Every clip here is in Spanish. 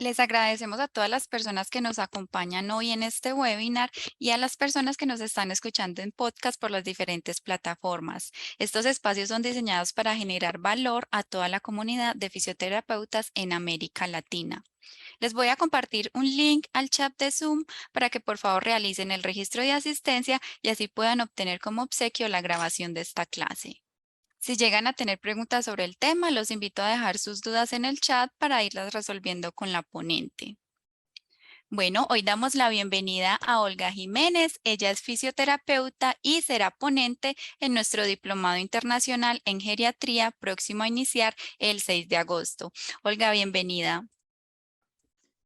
Les agradecemos a todas las personas que nos acompañan hoy en este webinar y a las personas que nos están escuchando en podcast por las diferentes plataformas. Estos espacios son diseñados para generar valor a toda la comunidad de fisioterapeutas en América Latina. Les voy a compartir un link al chat de Zoom para que por favor realicen el registro de asistencia y así puedan obtener como obsequio la grabación de esta clase. Si llegan a tener preguntas sobre el tema, los invito a dejar sus dudas en el chat para irlas resolviendo con la ponente. Bueno, hoy damos la bienvenida a Olga Jiménez. Ella es fisioterapeuta y será ponente en nuestro diplomado internacional en geriatría próximo a iniciar el 6 de agosto. Olga, bienvenida.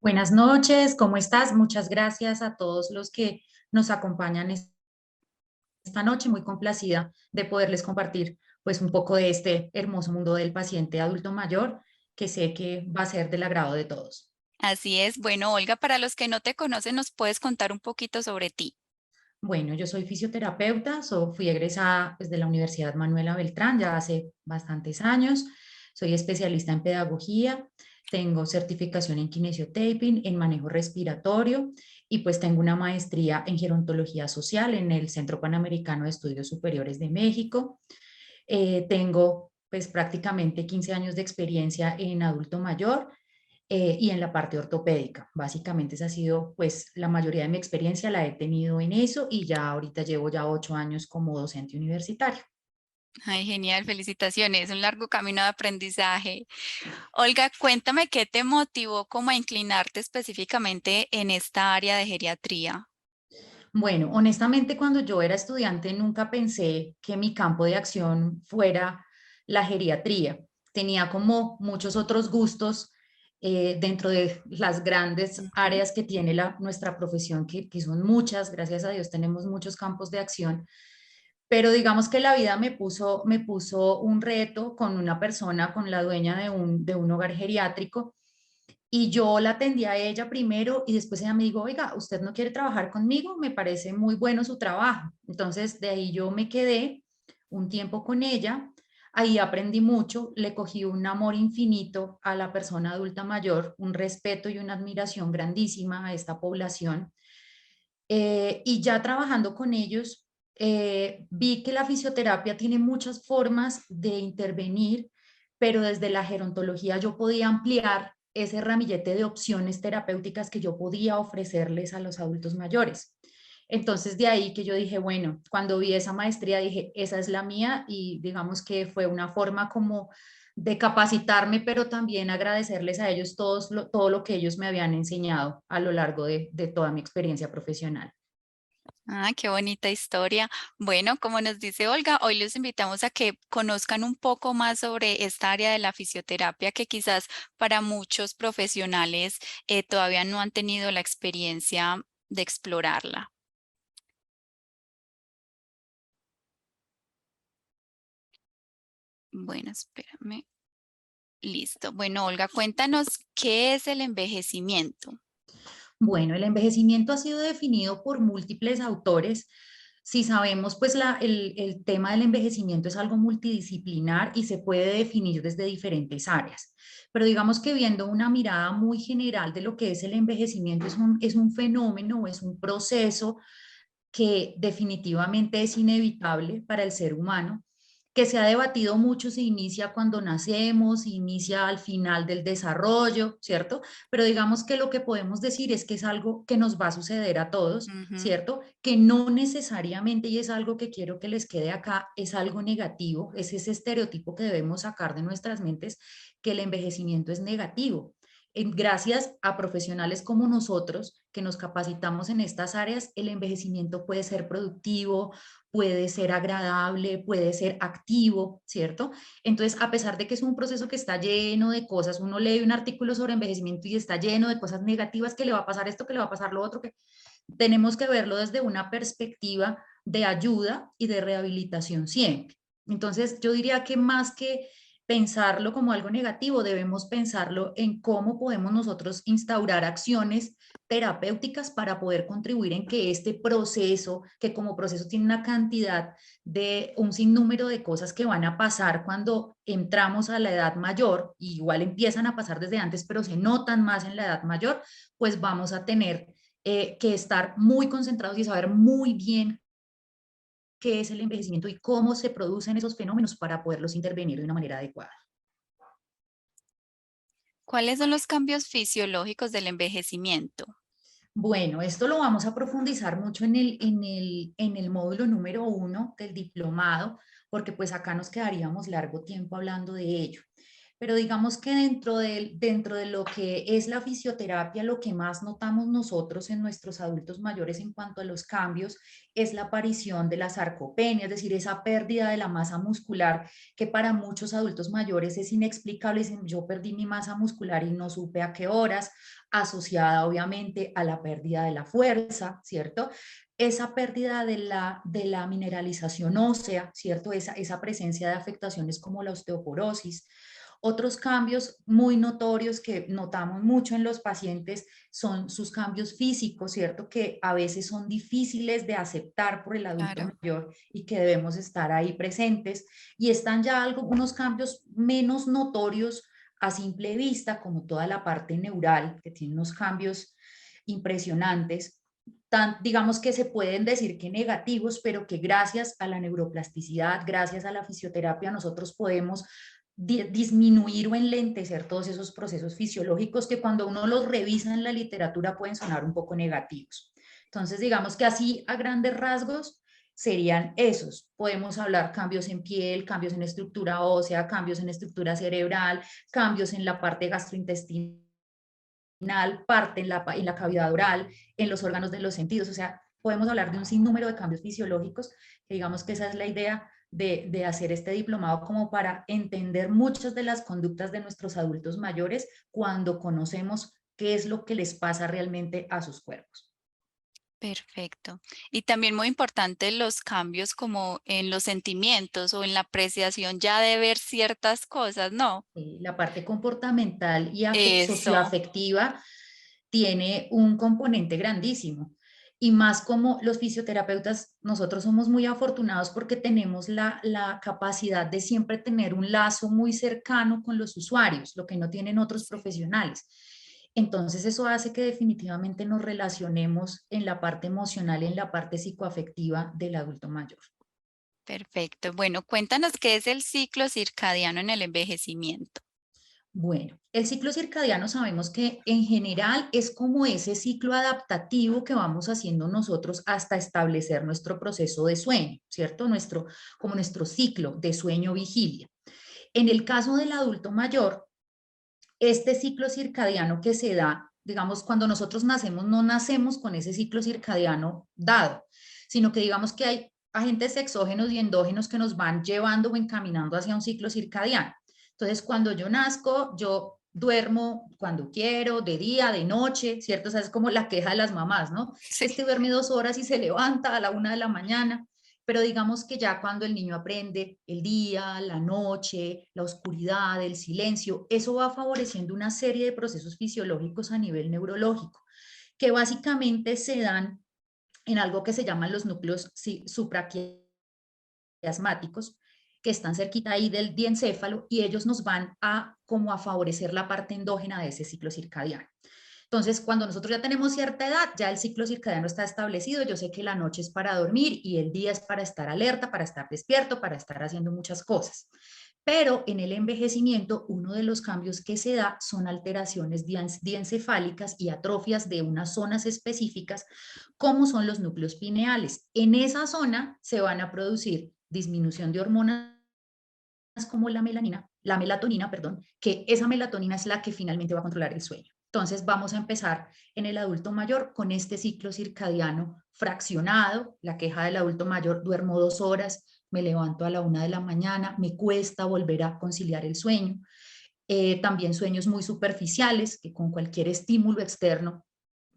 Buenas noches, ¿cómo estás? Muchas gracias a todos los que nos acompañan esta noche. Muy complacida de poderles compartir pues un poco de este hermoso mundo del paciente adulto mayor que sé que va a ser del agrado de todos. Así es. Bueno, Olga, para los que no te conocen, ¿nos puedes contar un poquito sobre ti? Bueno, yo soy fisioterapeuta, fui egresada pues, de la Universidad Manuela Beltrán ya hace bastantes años. Soy especialista en pedagogía, tengo certificación en kinesiotaping, en manejo respiratorio y pues tengo una maestría en gerontología social en el Centro Panamericano de Estudios Superiores de México. Tengo pues prácticamente 15 años de experiencia en adulto mayor y en la parte ortopédica. Básicamente esa ha sido, pues, la mayoría de mi experiencia la he tenido en eso y ya ahorita llevo ya 8 años como docente universitario. Ay, genial, felicitaciones. Un largo camino de aprendizaje. Olga, cuéntame qué te motivó como a inclinarte específicamente en esta área de geriatría. Bueno, honestamente, cuando yo era estudiante nunca pensé que mi campo de acción fuera la geriatría. Tenía como muchos otros gustos dentro de las grandes Ujú. áreas que tiene nuestra profesión, que son muchas, gracias a Dios tenemos muchos campos de acción. Pero digamos que la vida me puso un reto con una persona, con la dueña de un hogar geriátrico, y yo la atendí a ella primero y después ella me dijo, oiga, ¿usted no quiere trabajar conmigo? Me parece muy bueno su trabajo. Entonces de ahí yo me quedé un tiempo con ella, ahí aprendí mucho, le cogí un amor infinito a la persona adulta mayor, un respeto y una admiración grandísima a esta población. Y ya trabajando con ellos, vi que la fisioterapia tiene muchas formas de intervenir, pero desde la gerontología yo podía ampliar ese ramillete de opciones terapéuticas que yo podía ofrecerles a los adultos mayores. Entonces de ahí que yo dije, bueno, cuando vi esa maestría dije, esa es la mía y digamos que fue una forma como de capacitarme, pero también agradecerles a ellos todo lo que ellos me habían enseñado a lo largo de toda mi experiencia profesional. Ah, qué bonita historia. Bueno, como nos dice Olga, hoy los invitamos a que conozcan un poco más sobre esta área de la fisioterapia que quizás para muchos profesionales todavía no han tenido la experiencia de explorarla. Bueno, espérame. Listo. Bueno, Olga, cuéntanos qué es el envejecimiento. Bueno, el envejecimiento ha sido definido por múltiples autores. Si sabemos, pues el tema del envejecimiento es algo multidisciplinar y se puede definir desde diferentes áreas. Pero digamos que viendo una mirada muy general de lo que es el envejecimiento, es un fenómeno, es un proceso que definitivamente es inevitable para el ser humano, que se ha debatido mucho, se inicia cuando nacemos, se inicia al final del desarrollo, ¿cierto? Pero digamos que lo que podemos decir es que es algo que nos va a suceder a todos, Ujú. ¿cierto? Que no necesariamente, y es algo que quiero que les quede acá, es algo negativo, es ese estereotipo que debemos sacar de nuestras mentes, que el envejecimiento es negativo. Gracias a profesionales como nosotros que nos capacitamos en estas áreas, el envejecimiento puede ser productivo, puede ser agradable, puede ser activo, ¿cierto? Entonces, a pesar de que es un proceso que está lleno de cosas, uno lee un artículo sobre envejecimiento y está lleno de cosas negativas, que le va a pasar esto, que le va a pasar lo otro, que tenemos que verlo desde una perspectiva de ayuda y de rehabilitación siempre. Entonces, yo diría que más que pensarlo como algo negativo, debemos pensarlo en cómo podemos nosotros instaurar acciones terapéuticas para poder contribuir en que este proceso, que como proceso tiene una cantidad de un sinnúmero de cosas que van a pasar cuando entramos a la edad mayor, igual empiezan a pasar desde antes, pero se notan más en la edad mayor, pues vamos a tener que estar muy concentrados y saber muy bien qué es el envejecimiento y cómo se producen esos fenómenos para poderlos intervenir de una manera adecuada. ¿Cuáles son los cambios fisiológicos del envejecimiento? Bueno, esto lo vamos a profundizar mucho en el módulo número 1 del diplomado, porque pues acá nos quedaríamos largo tiempo hablando de ello. Pero digamos que dentro de lo que es la fisioterapia, lo que más notamos nosotros en nuestros adultos mayores en cuanto a los cambios es la aparición de la sarcopenia, es decir, esa pérdida de la masa muscular que para muchos adultos mayores es inexplicable. Dicen, yo perdí mi masa muscular y no supe a qué horas, asociada obviamente a la pérdida de la fuerza, ¿cierto? Esa pérdida de la mineralización ósea, ¿cierto? Esa presencia de afectaciones como la osteoporosis. Otros cambios muy notorios que notamos mucho en los pacientes son sus cambios físicos, ¿cierto? Que a veces son difíciles de aceptar por el adulto Claro. mayor y que debemos estar ahí presentes. Y están ya unos cambios menos notorios a simple vista, como toda la parte neural, que tiene unos cambios impresionantes. Digamos que se pueden decir que negativos, pero que gracias a la neuroplasticidad, gracias a la fisioterapia, nosotros podemos disminuir o enlentecer todos esos procesos fisiológicos que cuando uno los revisa en la literatura pueden sonar un poco negativos. Entonces, digamos que así a grandes rasgos serían esos. Podemos hablar cambios en piel, cambios en estructura ósea, cambios en estructura cerebral, cambios en la parte gastrointestinal, parte en la cavidad oral, en los órganos de los sentidos. O sea, podemos hablar de un sinnúmero de cambios fisiológicos, que digamos que esa es la idea de hacer este diplomado, como para entender muchas de las conductas de nuestros adultos mayores cuando conocemos qué es lo que les pasa realmente a sus cuerpos. Perfecto. Y también muy importante los cambios como en los sentimientos o en la apreciación ya de ver ciertas cosas, ¿no? La parte comportamental y Eso, socioafectiva tiene un componente grandísimo. Y más como los fisioterapeutas, nosotros somos muy afortunados porque tenemos la capacidad de siempre tener un lazo muy cercano con los usuarios, lo que no tienen otros sí, profesionales. Entonces eso hace que definitivamente nos relacionemos en la parte emocional, en la parte psicoafectiva del adulto mayor. perfecto. Bueno, cuéntanos qué es el ciclo circadiano en el envejecimiento. Bueno, el ciclo circadiano sabemos que en general es como ese ciclo adaptativo que vamos haciendo nosotros hasta establecer nuestro proceso de sueño, ¿cierto? Como nuestro ciclo de sueño-vigilia. En el caso del adulto mayor, este ciclo circadiano que se da, digamos, cuando nosotros nacemos, no nacemos con ese ciclo circadiano dado, sino que digamos que hay agentes exógenos y endógenos que nos van llevando o encaminando hacia un ciclo circadiano. Entonces, cuando yo nazco, yo duermo cuando quiero, de día, de noche, ¿cierto? O sea, es como la queja de las mamás, ¿no? Sí, Este duerme 2 horas y se levanta a la 1 de la mañana, pero digamos que ya cuando el niño aprende el día, la noche, la oscuridad, el silencio, eso va favoreciendo una serie de procesos fisiológicos a nivel neurológico, que básicamente se dan en algo que se llaman los núcleos supraquiasmáticos, que están cerquita ahí del diencéfalo, y ellos nos van a como a favorecer la parte endógena de ese ciclo circadiano. Entonces, cuando nosotros ya tenemos cierta edad, ya el ciclo circadiano está establecido. Yo sé que la noche es para dormir y el día es para estar alerta, para estar despierto, para estar haciendo muchas cosas. Pero en el envejecimiento, uno de los cambios que se da son alteraciones diencefálicas y atrofias de unas zonas específicas, como son los núcleos pineales. En esa zona se van a producir disminución de hormonas como la melatonina, perdón, que esa melatonina es la que finalmente va a controlar el sueño. Entonces vamos a empezar en el adulto mayor con este ciclo circadiano fraccionado. La queja del adulto mayor: duermo 2 horas, me levanto a la 1 de la mañana, me cuesta volver a conciliar el sueño. También sueños muy superficiales, que con cualquier estímulo externo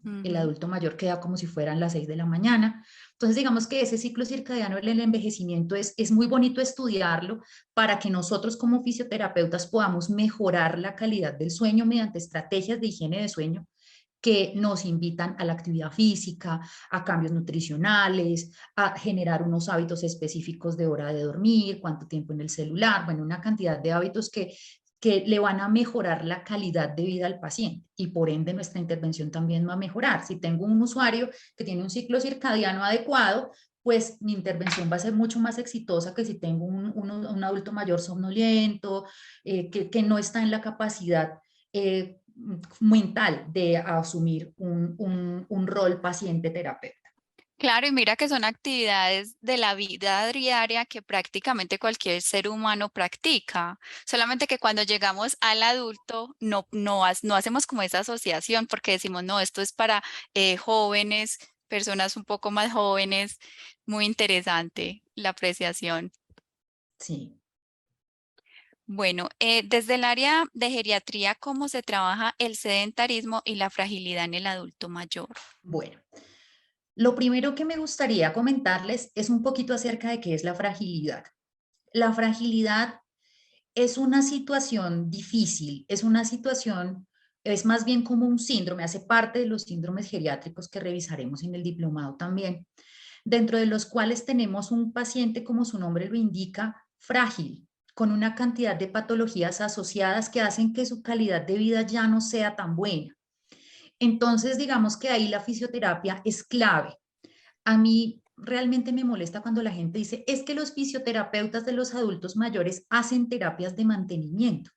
El Ujú. adulto mayor queda como si fueran las 6 de la mañana. Entonces, digamos que ese ciclo circadiano del envejecimiento es muy bonito estudiarlo para que nosotros como fisioterapeutas podamos mejorar la calidad del sueño mediante estrategias de higiene de sueño que nos invitan a la actividad física, a cambios nutricionales, a generar unos hábitos específicos de hora de dormir, cuánto tiempo en el celular, bueno, una cantidad de hábitos que le van a mejorar la calidad de vida al paciente y por ende nuestra intervención también va a mejorar. Si tengo un usuario que tiene un ciclo circadiano adecuado, pues mi intervención va a ser mucho más exitosa que si tengo un adulto mayor somnoliento, que no está en la capacidad mental de asumir un rol paciente-terapeuta. Claro, y mira que son actividades de la vida diaria que prácticamente cualquier ser humano practica, solamente que cuando llegamos al adulto no hacemos como esa asociación porque decimos, no, esto es para jóvenes, personas un poco más jóvenes, muy interesante la apreciación. Sí, Bueno, desde el área de geriatría, ¿cómo se trabaja el sedentarismo y la fragilidad en el adulto mayor? bueno. Lo primero que me gustaría comentarles es un poquito acerca de qué es la fragilidad. La fragilidad es una situación difícil, es una situación, es más bien como un síndrome, hace parte de los síndromes geriátricos que revisaremos en el diplomado también, dentro de los cuales tenemos un paciente, como su nombre lo indica, frágil, con una cantidad de patologías asociadas que hacen que su calidad de vida ya no sea tan buena. Entonces, digamos que ahí la fisioterapia es clave. A mí realmente me molesta cuando la gente dice, es que los fisioterapeutas de los adultos mayores hacen terapias de mantenimiento.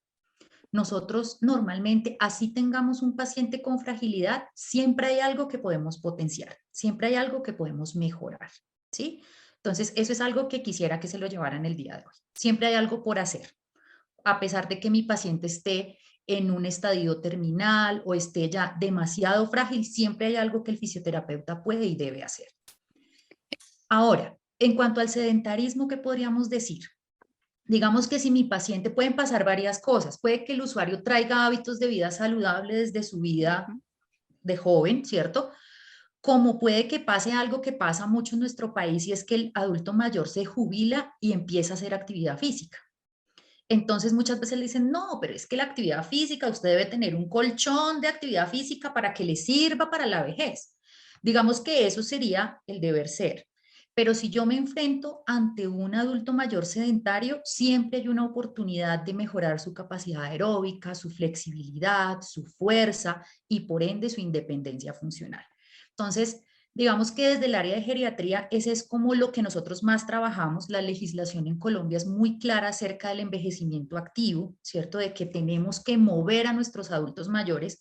Nosotros normalmente, así tengamos un paciente con fragilidad, siempre hay algo que podemos potenciar, siempre hay algo que podemos mejorar, ¿sí? Entonces, eso es algo que quisiera que se lo llevaran el día de hoy. Siempre hay algo por hacer, a pesar de que mi paciente esté en un estadio terminal o esté ya demasiado frágil, siempre hay algo que el fisioterapeuta puede y debe hacer. Ahora, en cuanto al sedentarismo, ¿qué podríamos decir? Digamos que si mi paciente pueden pasar varias cosas, puede que el usuario traiga hábitos de vida saludable desde su vida Ujú. de joven, ¿cierto? Como puede que pase algo que pasa mucho en nuestro país y es que el adulto mayor se jubila y empieza a hacer actividad física. Entonces muchas veces le dicen, no, pero es que la actividad física, usted debe tener un colchón de actividad física para que le sirva para la vejez. Digamos que eso sería el deber ser. Pero si yo me enfrento ante un adulto mayor sedentario, siempre hay una oportunidad de mejorar su capacidad aeróbica, su flexibilidad, su fuerza y por ende su independencia funcional. Entonces, digamos que desde el área de geriatría, ese es como lo que nosotros más trabajamos. La legislación en Colombia es muy clara acerca del envejecimiento activo, ¿cierto? De que tenemos que mover a nuestros adultos mayores.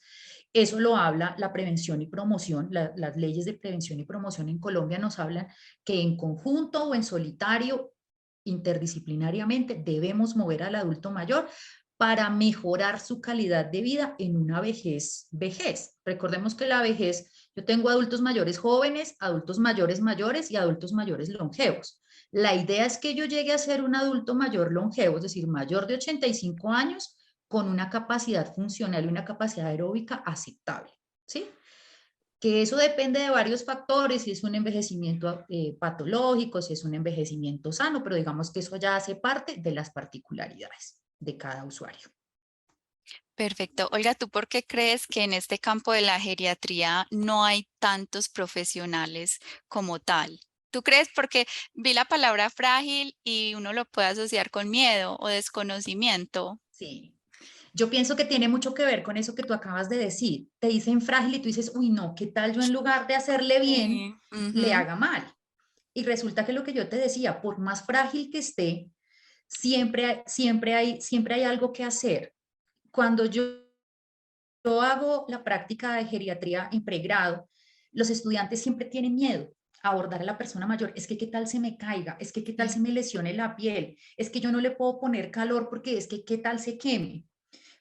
Eso lo habla la prevención y promoción. Las leyes de prevención y promoción en Colombia nos hablan que en conjunto o en solitario, interdisciplinariamente, debemos mover al adulto mayor para mejorar su calidad de vida en una vejez. Recordemos que la vejez, yo tengo adultos mayores jóvenes, adultos mayores mayores y adultos mayores longevos. La idea es que yo llegue a ser un adulto mayor longevo, es decir, mayor de 85 años, con una capacidad funcional y una capacidad aeróbica aceptable, ¿sí? Que eso depende de varios factores, si es un envejecimiento patológico, si es un envejecimiento sano, pero digamos que eso ya hace parte de las particularidades de cada usuario. Perfecto. Olga, ¿tú por qué crees que en este campo de la geriatría no hay tantos profesionales como tal? ¿Tú crees? Porque vi la palabra frágil y uno lo puede asociar con miedo o desconocimiento. Sí, yo pienso que tiene mucho que ver con eso que tú acabas de decir. Te dicen frágil y tú dices, uy, no, ¿qué tal yo en lugar de hacerle bien, Sí. le Ujú. haga mal? Y resulta que lo que yo te decía, por más frágil que esté, siempre hay algo que hacer. Cuando yo hago la práctica de geriatría en pregrado, los estudiantes siempre tienen miedo a abordar a la persona mayor. Es que qué tal se me caiga, es que qué tal se Sí. me lesione la piel, es que yo no le puedo poner calor porque es que qué tal se queme.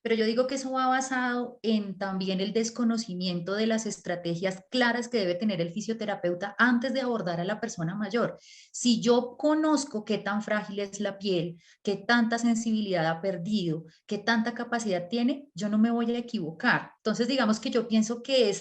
pero yo digo que eso va basado en también el desconocimiento de las estrategias claras que debe tener el fisioterapeuta antes de abordar a la persona mayor. Si yo conozco qué tan frágil es la piel, qué tanta sensibilidad ha perdido, qué tanta capacidad tiene, yo no me voy a equivocar. Entonces, digamos que yo pienso que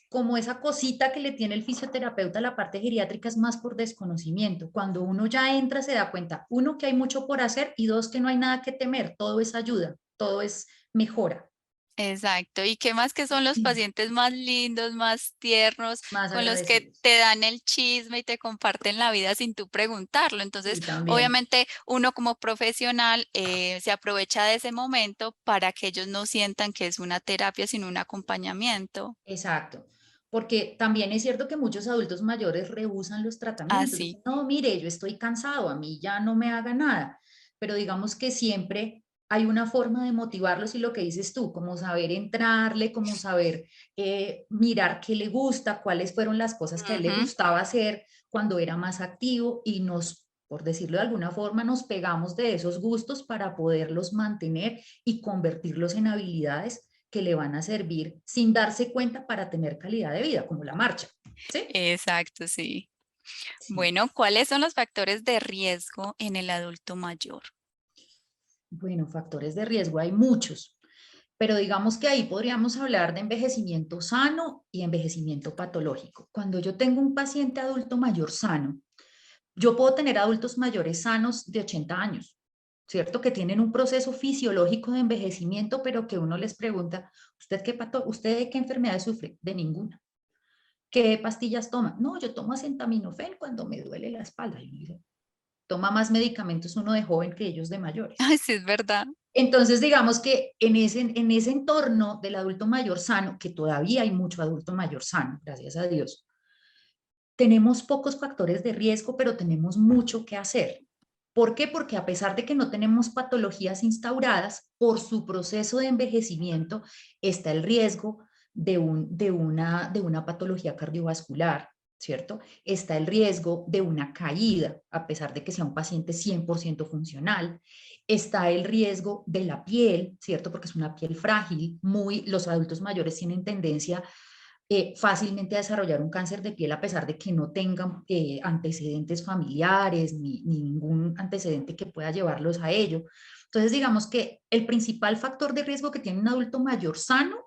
como esa cosita que le tiene el fisioterapeuta a la parte geriátrica es más por desconocimiento. Cuando uno ya entra se da cuenta, uno, que hay mucho por hacer y dos, que no hay nada que temer, todo es ayuda, todo es mejora. Exacto. ¿Y qué más que son los pacientes más lindos, más tiernos, Más con los que agradecidos. te dan el chisme y te comparten la vida sin tú preguntarlo? Entonces, Sí, también. obviamente, uno como profesional se aprovecha de ese momento para que ellos no sientan que es una terapia, sino un acompañamiento. Exacto. Porque también es cierto que muchos adultos mayores rehúsan los tratamientos. Así. Dicen, no, mire, yo estoy cansado, a mí ya no me haga nada. Pero digamos que siempre hay una forma de motivarlos y lo que dices tú, como saber entrarle, como saber mirar qué le gusta, cuáles fueron las cosas que a él le Ujú. gustaba hacer cuando era más activo y nos, por decirlo de alguna forma, nos pegamos de esos gustos para poderlos mantener y convertirlos en habilidades que le van a servir sin darse cuenta para tener calidad de vida, como la marcha. ¿Sí? Exacto, sí. Sí. Bueno, ¿cuáles son los factores de riesgo en el adulto mayor? Bueno, factores de riesgo hay muchos, pero digamos que ahí podríamos hablar de envejecimiento sano y envejecimiento patológico. Cuando yo tengo un paciente adulto mayor sano, yo puedo tener adultos mayores sanos de 80 años, ¿cierto? Que tienen un proceso fisiológico de envejecimiento, pero que uno les pregunta, ¿usted de qué enfermedad sufre? De ninguna. ¿Qué pastillas toma? No, yo tomo acetaminofén cuando me duele la espalda. Y digo, toma más medicamentos uno de joven que ellos de mayores. Ay, sí, es verdad. Entonces, digamos que en ese entorno del adulto mayor sano, que todavía hay mucho adulto mayor sano, gracias a Dios, tenemos pocos factores de riesgo, pero tenemos mucho que hacer. ¿Por qué? Porque a pesar de que no tenemos patologías instauradas, por su proceso de envejecimiento está el riesgo de una patología cardiovascular, ¿cierto? Está el riesgo de una caída, a pesar de que sea un paciente 100% funcional. Está el riesgo de la piel, ¿cierto? Porque es una piel frágil. Los adultos mayores tienen tendencia fácilmente a desarrollar un cáncer de piel a pesar de que no tengan antecedentes familiares ni ningún antecedente que pueda llevarlos a ello. Entonces, digamos que el principal factor de riesgo que tiene un adulto mayor sano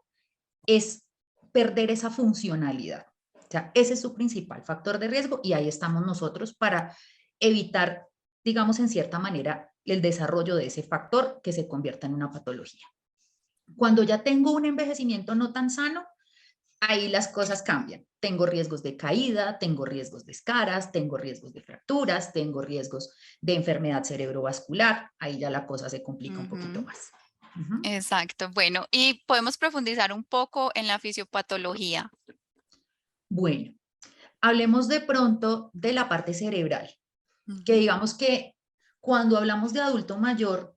es perder esa funcionalidad. O sea, ese es su principal factor de riesgo y ahí estamos nosotros para evitar, digamos, en cierta manera, el desarrollo de ese factor que se convierta en una patología. Cuando ya tengo un envejecimiento no tan sano, ahí las cosas cambian. Tengo riesgos de caída, tengo riesgos de escaras, tengo riesgos de fracturas, tengo riesgos de enfermedad cerebrovascular. Ahí ya la cosa se complica un poquito Ujú. más. Ujú. Exacto. Bueno, y podemos profundizar un poco en la fisiopatología. Bueno, hablemos de pronto de la parte cerebral, que Ujú. digamos que cuando hablamos de adulto mayor,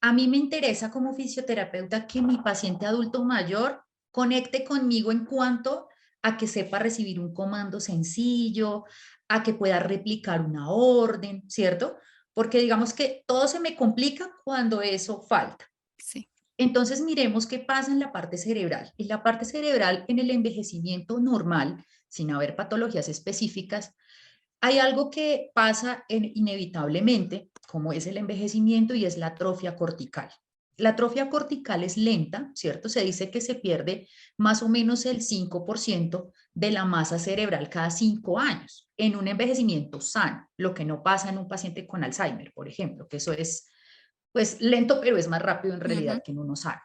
a mí me interesa como fisioterapeuta que mi paciente adulto mayor conecte conmigo en cuanto a que sepa recibir un comando sencillo, a que pueda replicar una orden, ¿cierto? Porque digamos que todo se me complica cuando eso falta. Sí. Entonces miremos qué pasa en la parte cerebral. En la parte cerebral, en el envejecimiento normal, sin haber patologías específicas, hay algo que pasa inevitablemente, como es el envejecimiento, y es la atrofia cortical. La atrofia cortical es lenta, ¿cierto? Se dice que se pierde más o menos el 5% de la masa cerebral cada 5 años en un envejecimiento sano, lo que no pasa en un paciente con Alzheimer, por ejemplo, que eso es pues lento, pero es más rápido en Ujú. realidad que en uno sano.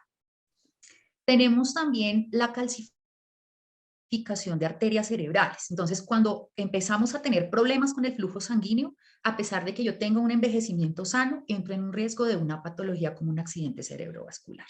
Tenemos también la calcificación de arterias cerebrales. Entonces, cuando empezamos a tener problemas con el flujo sanguíneo, a pesar de que yo tenga un envejecimiento sano, entro en un riesgo de una patología como un accidente cerebrovascular.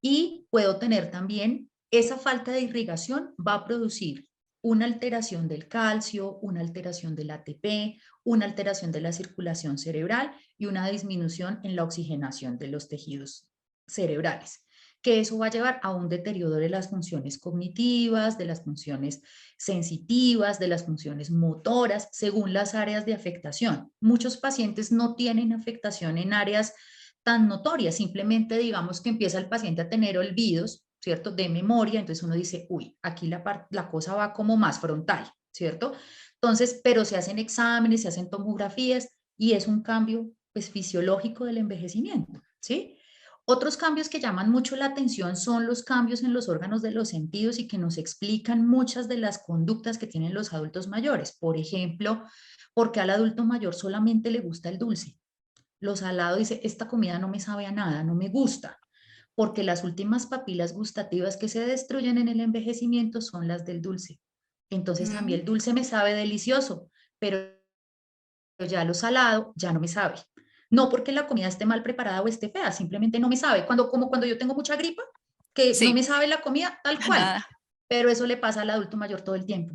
Y puedo tener también esa falta de irrigación va a producir una alteración del calcio, una alteración del ATP, una alteración de la circulación cerebral y una disminución en la oxigenación de los tejidos cerebrales, que eso va a llevar a un deterioro de las funciones cognitivas, de las funciones sensitivas, de las funciones motoras, según las áreas de afectación. Muchos pacientes no tienen afectación en áreas tan notorias, simplemente digamos que empieza el paciente a tener olvidos, ¿cierto? De memoria, entonces uno dice, uy, aquí la cosa va como más frontal, ¿cierto? Entonces, pero se hacen exámenes, se hacen tomografías y es un cambio pues fisiológico del envejecimiento, ¿sí? Otros cambios que llaman mucho la atención son los cambios en los órganos de los sentidos y que nos explican muchas de las conductas que tienen los adultos mayores. Por ejemplo, porque al adulto mayor solamente le gusta el dulce. Lo salado dice, esta comida no me sabe a nada, no me gusta, porque las últimas papilas gustativas que se destruyen en el envejecimiento son las del dulce. Entonces a mí Mm, el dulce me sabe delicioso, pero ya lo salado ya no me sabe. No porque la comida esté mal preparada o esté fea, simplemente no me sabe. Como cuando yo tengo mucha gripa, que no sí, me sabe la comida tal cual, nada. pero eso le pasa al adulto mayor todo el tiempo.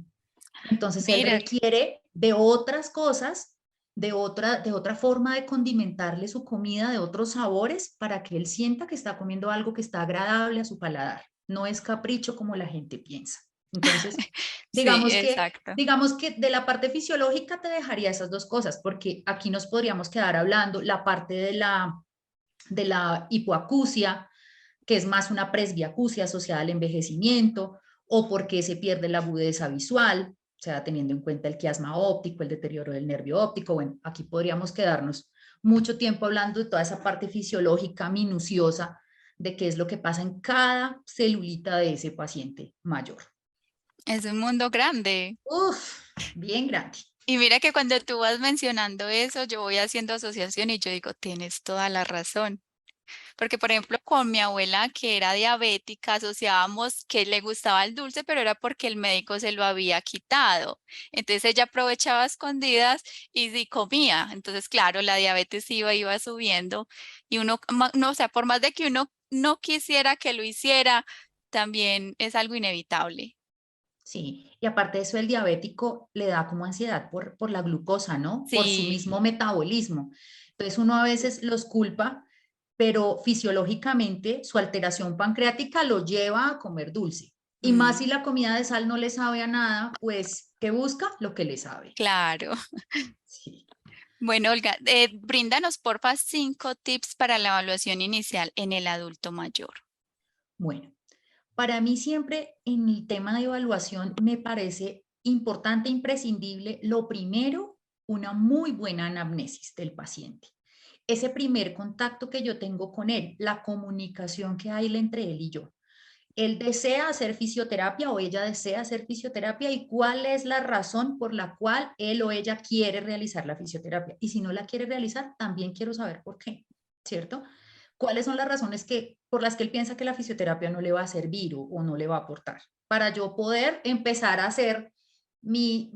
Entonces él Mira, requiere de otras cosas, de otra forma de condimentarle su comida, de otros sabores, para que él sienta que está comiendo algo que está agradable a su paladar. No es capricho como la gente piensa. Entonces, sí, digamos que, exacto. digamos que de la parte fisiológica te dejaría esas dos cosas, porque aquí nos podríamos quedar hablando la parte de la hipoacusia, que es más una presbiacusia asociada al envejecimiento, o porque se pierde la agudeza visual, o sea, teniendo en cuenta el quiasma óptico, el deterioro del nervio óptico. Bueno, aquí podríamos quedarnos mucho tiempo hablando de toda esa parte fisiológica minuciosa de qué es lo que pasa en cada celulita de ese paciente mayor. Es un mundo grande. Uf, bien grande. Y mira que cuando tú vas mencionando eso, yo voy haciendo asociación y yo digo, tienes toda la razón. Porque, por ejemplo, con mi abuela que era diabética, asociábamos que le gustaba el dulce, pero era porque el médico se lo había quitado. Entonces ella aprovechaba a escondidas y sí comía. Entonces, claro, la diabetes iba subiendo y uno, no, o sea, por más de que uno no quisiera que lo hiciera, también es algo inevitable. Sí, y aparte de eso, el diabético le da como ansiedad por la glucosa, ¿no? Por su Sí. mismo metabolismo. Entonces uno a veces los culpa, pero fisiológicamente su alteración pancreática lo lleva a comer dulce. Y más si Mm, la comida de sal no le sabe a nada, pues, ¿qué busca? Lo que le sabe. claro. Sí. Bueno, Olga, bríndanos porfa 5 tips para la evaluación inicial en el adulto mayor. Bueno, para mí siempre en el tema de evaluación me parece importante, imprescindible, lo primero, una muy buena anamnesis del paciente. Ese primer contacto que yo tengo con él, la comunicación que hay entre él y yo. Él desea hacer fisioterapia o ella desea hacer fisioterapia y cuál es la razón por la cual él o ella quiere realizar la fisioterapia. Y si no la quiere realizar, también quiero saber por qué, ¿cierto? ¿Cuáles son las razones por las que él piensa que la fisioterapia no le va a servir o no le va a aportar? Para yo poder empezar a hacer mi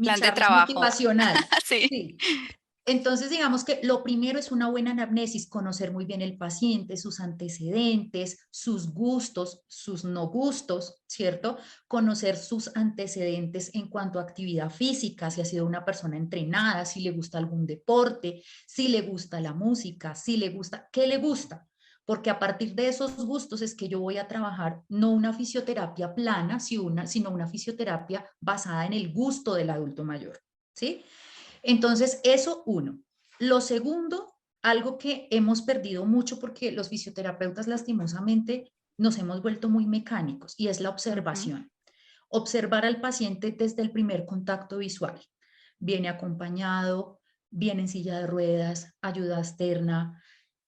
Plan de charla trabajo. motivacional. Sí. Sí, entonces, digamos que lo primero es una buena anamnesis, conocer muy bien el paciente, sus antecedentes, sus gustos, sus no gustos, ¿cierto? Conocer sus antecedentes en cuanto a actividad física, si ha sido una persona entrenada, si le gusta algún deporte, si le gusta la música, si le gusta, ¿qué le gusta? Porque a partir de esos gustos es que yo voy a trabajar no una fisioterapia plana, sino una fisioterapia basada en el gusto del adulto mayor, ¿sí? Entonces, eso uno. Lo segundo, algo que hemos perdido mucho porque los fisioterapeutas lastimosamente nos hemos vuelto muy mecánicos y es la Ujú. observación. Observar al paciente desde el primer contacto visual. Viene acompañado, viene en silla de ruedas, ayuda externa,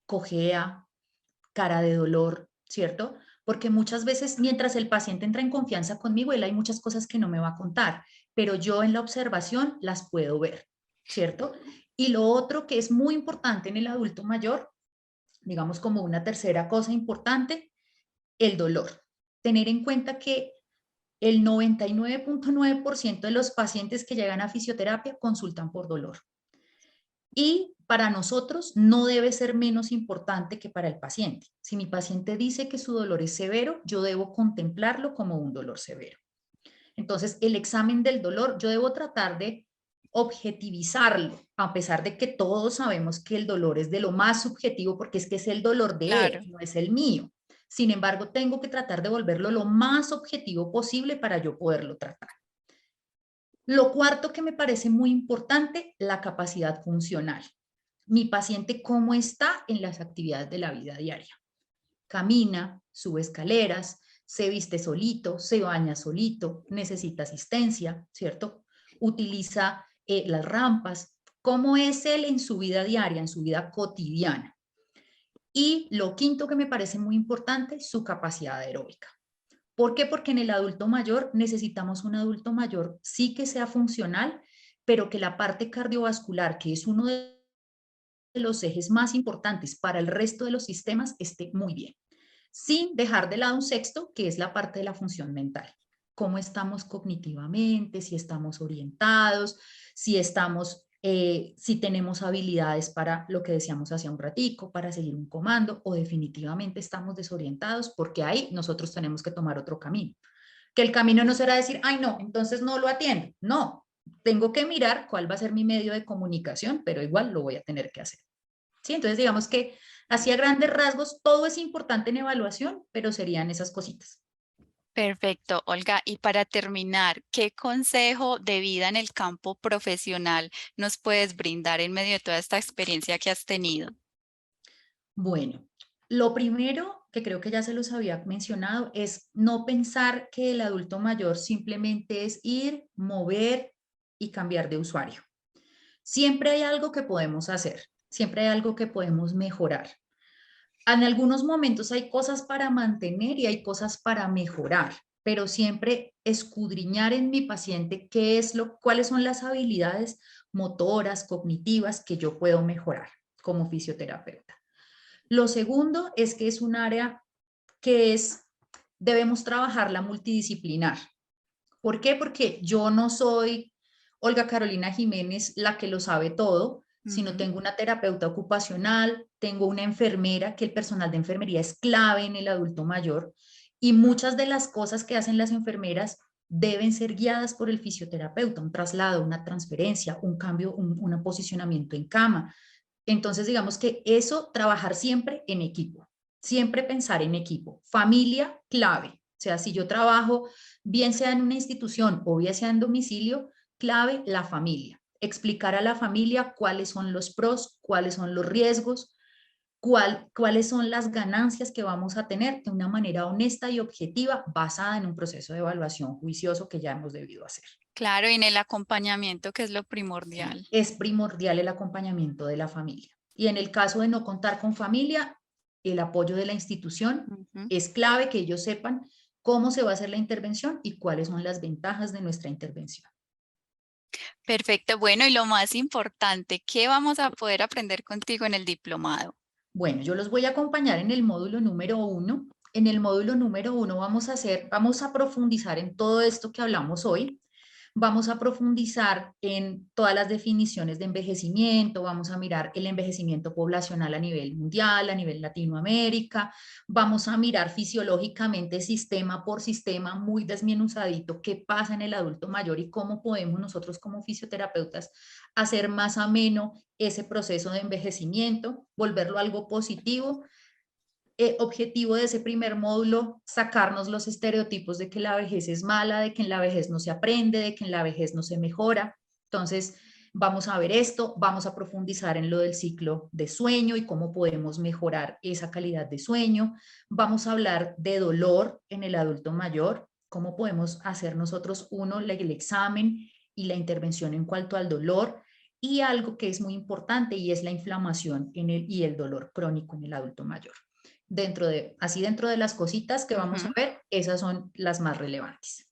cojea, cara de dolor, ¿cierto? Porque muchas veces mientras el paciente entra en confianza conmigo, él hay muchas cosas que no me va a contar, pero yo en la observación las puedo ver, ¿cierto? Y lo otro que es muy importante en el adulto mayor, digamos como una tercera cosa importante, el dolor. Tener en cuenta que el 99.9% de los pacientes que llegan a fisioterapia consultan por dolor. Y para nosotros no debe ser menos importante que para el paciente. Si mi paciente dice que su dolor es severo, yo debo contemplarlo como un dolor severo. Entonces, el examen del dolor, yo debo tratar de objetivizarlo, a pesar de que todos sabemos que el dolor es de lo más subjetivo, porque es que es el dolor de él, Claro. no es el mío. Sin embargo, tengo que tratar de volverlo lo más objetivo posible para yo poderlo tratar. Lo cuarto que me parece muy importante, la capacidad funcional. mi paciente cómo está en las actividades de la vida diaria. Camina, sube escaleras, se viste solito, se baña solito, necesita asistencia, ¿cierto? Utiliza las rampas. ¿Cómo es él en su vida diaria, en su vida cotidiana? Y lo quinto que me parece muy importante, su capacidad aeróbica. ¿Por qué? Porque en el adulto mayor necesitamos un adulto mayor sí que sea funcional, pero que la parte cardiovascular, que es uno de los ejes más importantes para el resto de los sistemas, esté muy bien, sin dejar de lado un sexto, que es la parte de la función mental. Cómo estamos cognitivamente, si estamos orientados, si tenemos habilidades para lo que decíamos hace un ratico, para seguir un comando, o definitivamente estamos desorientados, porque ahí nosotros tenemos que tomar otro camino. Que el camino no será decir, ay no, entonces no lo atiendo. No, tengo que mirar cuál va a ser mi medio de comunicación, pero igual lo voy a tener que hacer. ¿Sí? Entonces, digamos que así a grandes rasgos, todo es importante en evaluación, pero serían esas cositas. Perfecto, Olga. Y para terminar, ¿qué consejo de vida en el campo profesional nos puedes brindar en medio de toda esta experiencia que has tenido? Bueno, lo primero que creo que ya se los había mencionado es no pensar que el adulto mayor simplemente es ir, mover y cambiar de usuario. Siempre hay algo que podemos hacer, siempre hay algo que podemos mejorar. En algunos momentos hay cosas para mantener y hay cosas para mejorar, pero siempre escudriñar en mi paciente cuáles son las habilidades motoras, cognitivas que yo puedo mejorar como fisioterapeuta. Lo segundo es que es un área que debemos trabajarla multidisciplinar. ¿Por qué? Porque yo no soy Olga Carolina Jiménez la que lo sabe todo, sino Ujú. tengo una terapeuta ocupacional, tengo una enfermera, que el personal de enfermería es clave en el adulto mayor, y muchas de las cosas que hacen las enfermeras deben ser guiadas por el fisioterapeuta, un traslado, una transferencia, un cambio, un posicionamiento en cama. Entonces, digamos que eso, trabajar siempre en equipo, siempre pensar en equipo. Familia, clave. O sea, si yo trabajo, bien sea en una institución o bien sea en domicilio, clave la familia. Explicar a la familia cuáles son los pros, cuáles son los riesgos, cuáles son las ganancias que vamos a tener de una manera honesta y objetiva basada en un proceso de evaluación juicioso que ya hemos debido hacer. Claro, y en el acompañamiento, que es lo primordial. Es primordial el acompañamiento de la familia. Y en el caso de no contar con familia, el apoyo de la institución Ujú. es clave que ellos sepan cómo se va a hacer la intervención y cuáles son las ventajas de nuestra intervención. Perfecto. Bueno, y lo más importante, ¿qué vamos a poder aprender contigo en el diplomado? Bueno, yo los voy a acompañar en el módulo número 1. En el módulo número 1 vamos a profundizar en todo esto que hablamos hoy. Vamos a profundizar en todas las definiciones de envejecimiento, vamos a mirar el envejecimiento poblacional a nivel mundial, a nivel Latinoamérica, vamos a mirar fisiológicamente sistema por sistema, muy desmenuzadito, qué pasa en el adulto mayor y cómo podemos nosotros como fisioterapeutas hacer más ameno ese proceso de envejecimiento, volverlo algo positivo. Objetivo de ese primer módulo, sacarnos los estereotipos de que la vejez es mala, de que en la vejez no se aprende, de que en la vejez no se mejora. Entonces, vamos a ver esto, vamos a profundizar en lo del ciclo de sueño y cómo podemos mejorar esa calidad de sueño. Vamos a hablar de dolor en el adulto mayor, cómo podemos hacer nosotros el examen y la intervención en cuanto al dolor, y algo que es muy importante y es la inflamación y el dolor crónico en el adulto mayor. Dentro de las cositas que vamos a Ujú. ver, esas son las más relevantes.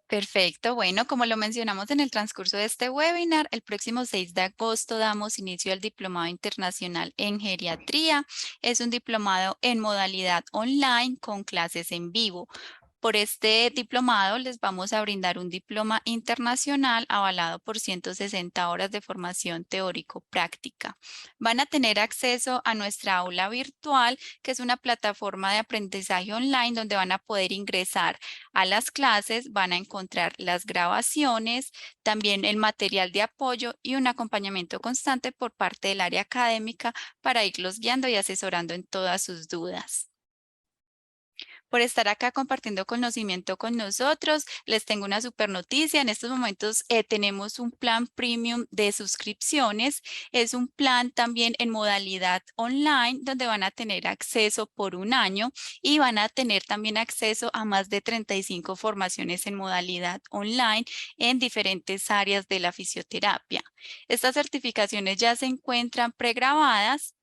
Perfecto. Bueno, como lo mencionamos en el transcurso de este webinar, el próximo 6 de agosto damos inicio al Diplomado Internacional en Geriatría. Es un diplomado en modalidad online con clases en vivo. Por este diplomado les vamos a brindar un diploma internacional avalado por 160 horas de formación teórico-práctica. Van a tener acceso a nuestra aula virtual, que es una plataforma de aprendizaje online donde van a poder ingresar a las clases, van a encontrar las grabaciones, también el material de apoyo y un acompañamiento constante por parte del área académica para irlos guiando y asesorando en todas sus dudas. por estar acá compartiendo conocimiento con nosotros. Les tengo una super noticia. En estos momentos tenemos un plan premium de suscripciones. Es un plan también en modalidad online donde van a tener acceso por un año y van a tener también acceso a más de 35 formaciones en modalidad online en diferentes áreas de la fisioterapia. Estas certificaciones ya se encuentran pregrabadas,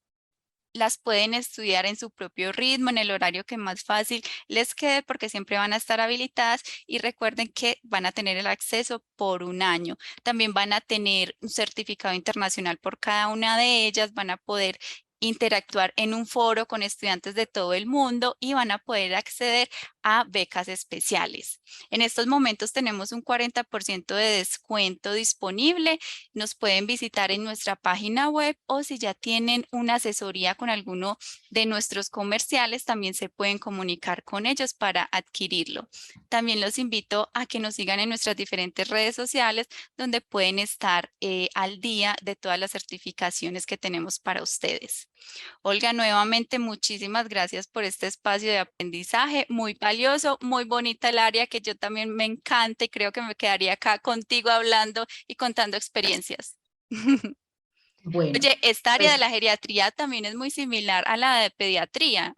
las pueden estudiar en su propio ritmo, en el horario que más fácil les quede, porque siempre van a estar habilitadas y recuerden que van a tener el acceso por un año. También van a tener un certificado internacional por cada una de ellas, van a poder interactuar en un foro con estudiantes de todo el mundo y van a poder acceder a becas especiales. En estos momentos tenemos un 40% de descuento disponible. Nos pueden visitar en nuestra página web o si ya tienen una asesoría con alguno de nuestros comerciales, también se pueden comunicar con ellos para adquirirlo. También los invito a que nos sigan en nuestras diferentes redes sociales donde pueden estar al día de todas las certificaciones que tenemos para ustedes. Olga, nuevamente muchísimas gracias por este espacio de aprendizaje, muy valioso, muy bonita el área que yo también me encanta y creo que me quedaría acá contigo hablando y contando experiencias. Bueno, Oye, esta área de pues la geriatría también es muy similar a la de pediatría.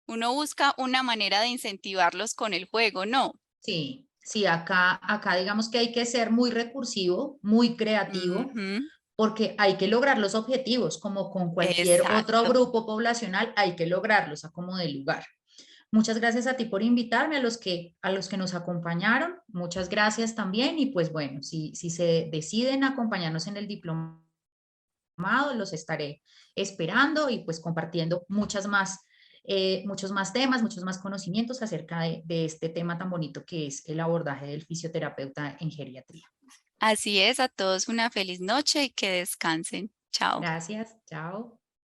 Uno busca una manera de incentivarlos con el juego, ¿no? sí, sí, acá digamos que hay que ser muy recursivo, muy creativo, Ujú, porque hay que lograr los objetivos, como con cualquier otro exacto. grupo poblacional, hay que lograrlos a como de lugar. Muchas gracias a ti por invitarme, a los que nos acompañaron, muchas gracias también y pues bueno, si se deciden acompañarnos en el diplomado, los estaré esperando y pues compartiendo muchos más temas, muchos más conocimientos acerca de este tema tan bonito que es el abordaje del fisioterapeuta en geriatría. Así es, a todos una feliz noche y que descansen. Chao. Gracias, chao.